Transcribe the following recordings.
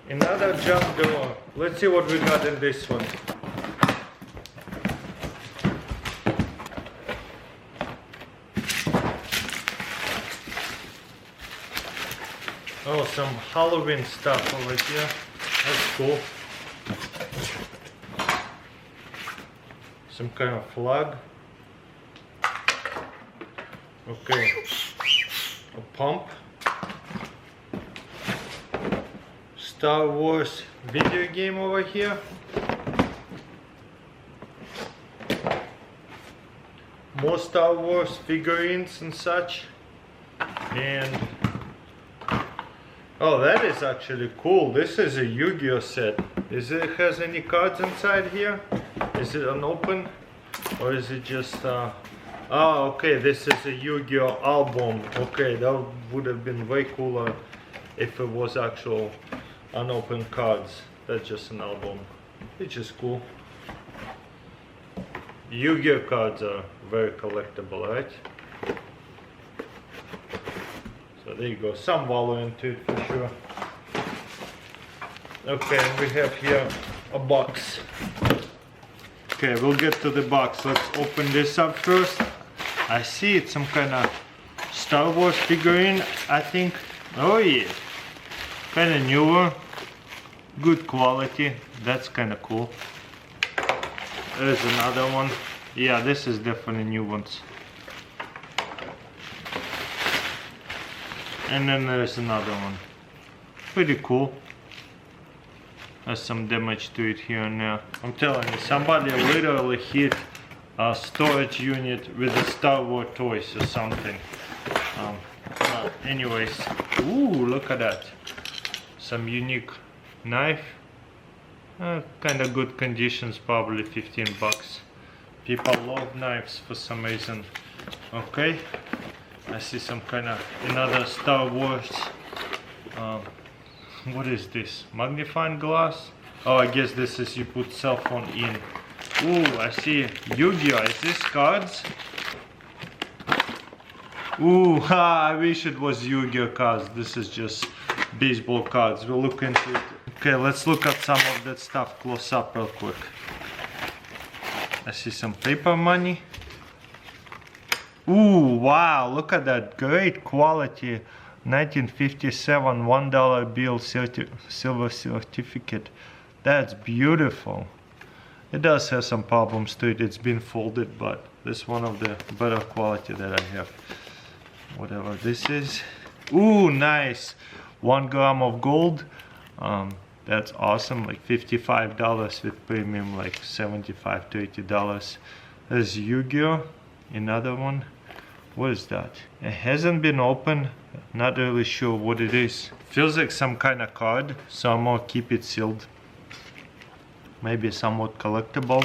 Another jump door. Let's see what we got in this one. Oh, some Halloween stuff over here. That's cool. Some kind of flag. Okay. A pump. Star Wars video game over here. More Star Wars figurines and such. And oh, that is actually cool. This is a Yu-Gi-Oh set. Has any cards inside here? Is it unopened? Or is it just oh, okay, this is a Yu-Gi-Oh album. Okay, that would have been way cooler if it was actual unopened cards. That's just an album, which is cool. Yu-Gi-Oh cards are very collectible, right? So there you go, some value into it for sure. Okay, and we have here a box. Okay, we'll get to the box. Let's open this up first. I see it's some kind of Star Wars figurine, I think. Oh yeah, kind of newer, good quality. That's kind of cool. There's another one. Yeah, this is definitely new ones. And then there's another one. Pretty cool. There's some damage to it here and there. I'm telling you, somebody literally hit a storage unit with a Star Wars toys or something. Anyways, ooh, look at that. Some unique knife. Kind of good conditions, probably 15 bucks. People love knives for some reason. Okay, I see some kind of another Star Wars. What is this? Magnifying glass? Oh, I guess this is you put cell phone in. Ooh, I see Yu-Gi-Oh! Is this cards? Ooh, I wish it was Yu-Gi-Oh! Cards. This is just baseball cards. We'll look into it. Okay, let's look at some of that stuff close up real quick. I see some paper money. Ooh, wow, look at that. Great quality. 1957 $1 bill silver certificate. That's beautiful. It does have some problems to it. It's been folded, but this is one of the better quality that I have. Whatever this is. Ooh, nice. 1 gram of gold. That's awesome. Like $55 with premium, like $75 to $80. There's Yu-Gi-Oh! Another one. What is that? It hasn't been opened. Not really sure what it is. Feels like some kind of card, so I'm gonna keep it sealed. Maybe somewhat collectible.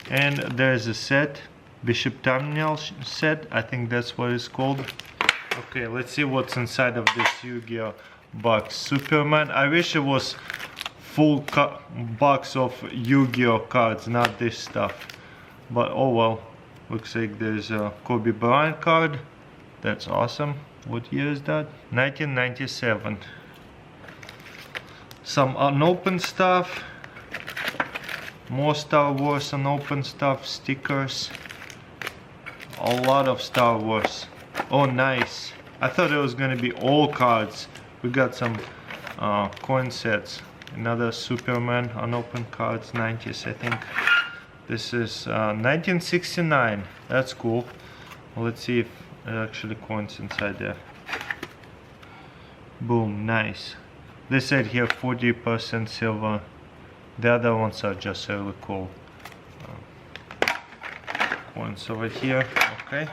And there's a set, Bishop Terminal set. I think that's what it's called. Okay, let's see what's inside of this Yu-Gi-Oh! Box. Superman. I wish it was full box of Yu-Gi-Oh! Cards, not this stuff. But oh well. Looks like there's a Kobe Bryant card. That's awesome. What year is that? 1997. Some unopened stuff. More Star Wars unopened stuff. Stickers. A lot of Star Wars. Oh, nice. I thought it was gonna be all cards. We got some coin sets. Another Superman unopened cards. 90s, I think. This is 1969. That's cool. Well, let's see if there are actually coins inside there. Boom, nice. They said here 40% silver. The other ones are just really cool. Coins over here. Okay.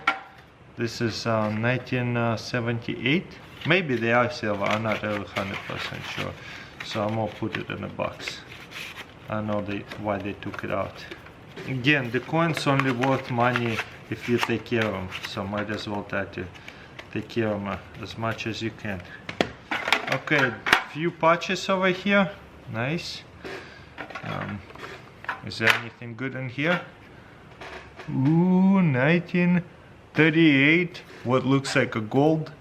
This is 1978. Maybe they are silver. I'm not really 100% sure. So I'm gonna put it in a box. I know why they took it out. Again, the coins only worth money if you take care of them, so might as well try to take care of them as much as you can. Okay, few patches over here. Nice. Is there anything good in here? Ooh, 1938. What looks like a gold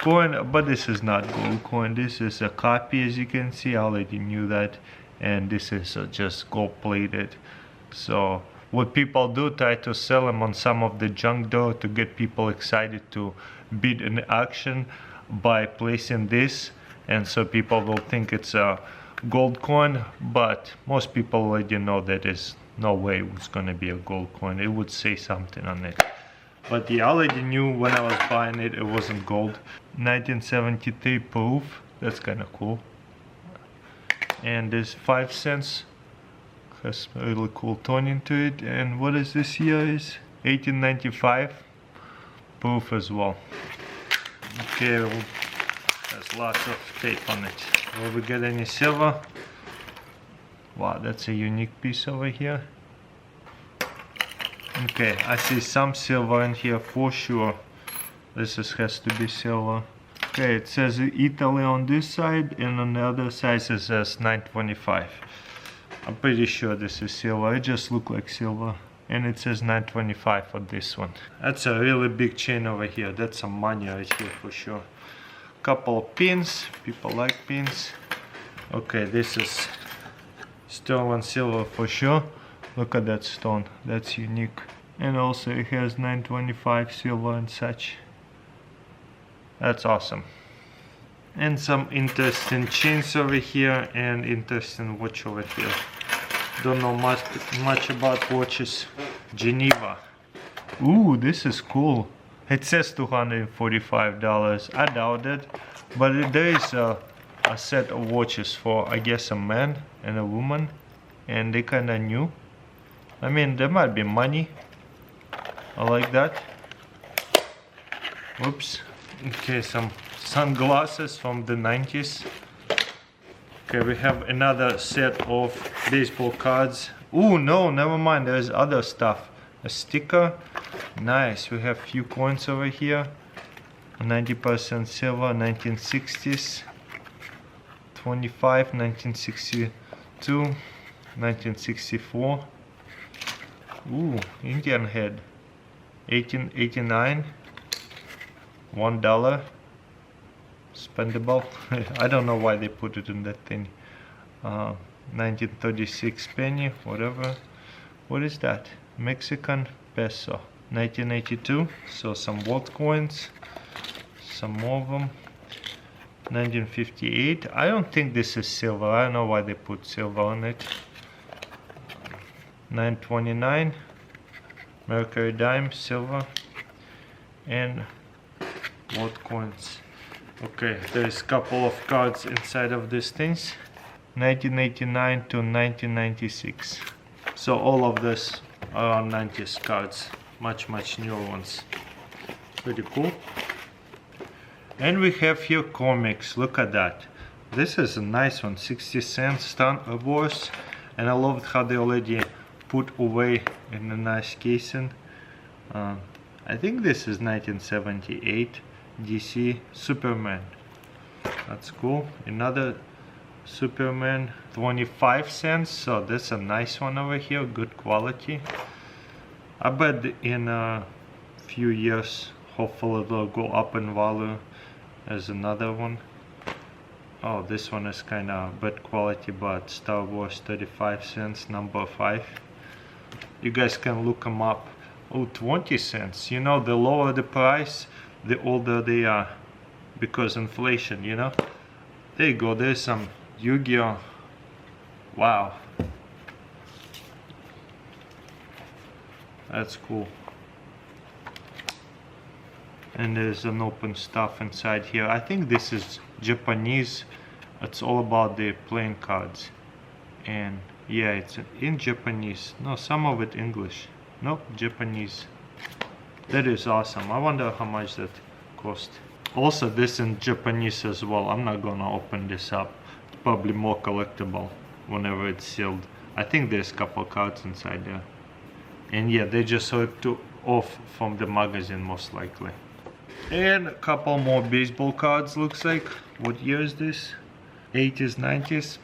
coin, but this is not gold coin. This is a copy, as you can see. I already knew that. And this is just gold plated. So what people do, try to sell them on some of the junk door to get people excited to bid in auction by placing this, and so people will think it's a gold coin, but most people already know that there's no way it's gonna be a gold coin. It would say something on it, but I already knew when I was buying it, it wasn't gold. 1973 proof, that's kind of cool. And there's 5 cents, has a really cool toning to it. And what is this here is 1895 proof as well. Okay, well, there's lots of tape on it. Will we get any silver? Wow, that's a unique piece over here. Okay, I see some silver in here for sure. This has to be silver. Okay, it says Italy on this side, and on the other side it says 925. I'm pretty sure this is silver. It just looks like silver. And it says 925 for this one. That's a really big chain over here. That's some money right here for sure. Couple of pins. People like pins. Okay, this is sterling silver for sure. Look at that stone. That's unique. And also it has 925 silver and such. That's awesome. And some interesting chains over here and interesting watch over here. Don't know much about watches. Geneva. Ooh, this is cool. It says $245. I doubt it, but there is a set of watches for, I guess, a man and a woman, and they kinda new. I mean, there might be money. I like that. Oops. Okay, some sunglasses from the 90s. Okay, we have another set of baseball cards. Ooh, no, never mind, there's other stuff. A sticker. Nice, we have few coins over here. 90% silver, 1960s. 25, 1962, 1964. Ooh, Indian head. 1889. $1. Spendable. I don't know why they put it in that thing. 1936 penny, whatever. What is that? Mexican peso. 1982. So some world coins. Some more of them. 1958. I don't think this is silver. I don't know why they put silver on it. 929. Mercury dime, silver. And world coins. Okay, there's a couple of cards inside of these things. 1989 to 1996. So all of this are 90s cards. Much newer ones. Pretty cool. And we have here comics. Look at that. This is a nice one. 60 cents Star Wars. And I loved how they already put away in a nice casing. I think this is 1978. DC Superman. That's cool. Another Superman, 25 cents. So that's a nice one over here. Good quality. I bet in a few years, hopefully it'll go up in value. There's another one. Oh, this one is kind of bad quality, but Star Wars, 35 cents, number 5. You guys can look them up. Oh, 20 cents. You know, the lower the price, the older they are, because inflation, you know. There you go. There's some Yu-Gi-Oh. Wow, that's cool. And there's an open stuff inside here. I think this is Japanese. It's all about the playing cards. And yeah, it's in Japanese. No, some of it English. Nope, Japanese. That is awesome. I wonder how much that cost. Also, this in Japanese as well. I'm not gonna open this up. Probably more collectible whenever it's sealed. I think there's a couple cards inside there. And yeah, they just ripped off from the magazine most likely. And a couple more baseball cards, looks like. What year is this? 80s, 90s.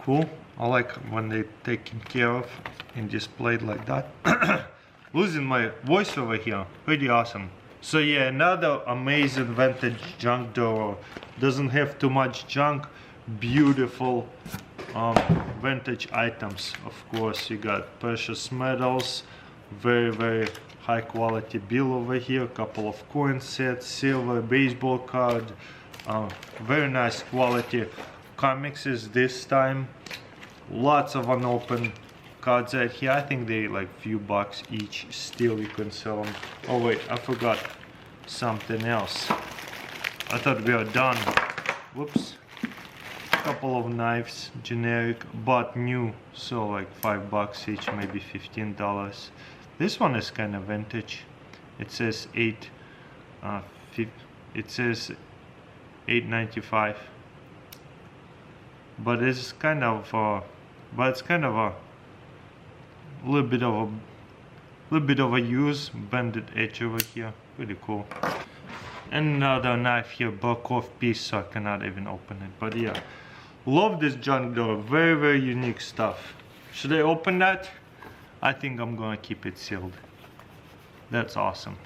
Cool. I like when they're taken care of and displayed like that. Losing my voice over here. Pretty awesome. So yeah, another amazing vintage junk drawer. Doesn't have too much junk. Beautiful vintage items. Of course, you got precious metals, very high quality bill over here, a couple of coin sets, silver baseball card, very nice quality comics is this time. Lots of unopened cards right here. I think they like few bucks each. Still you can sell them. Oh wait, I forgot something else. I thought we were done. Whoops. Couple of knives, generic but new, so like $5 each, maybe $15. This one is kind of vintage. It says it says $8.95, but it's kind of a little bit of a use, bended edge over here. Pretty cool. And another knife here, broke off piece, so I cannot even open it. But yeah, love this junk drawer. Very unique stuff. Should I open that? I think I'm gonna keep it sealed. That's awesome.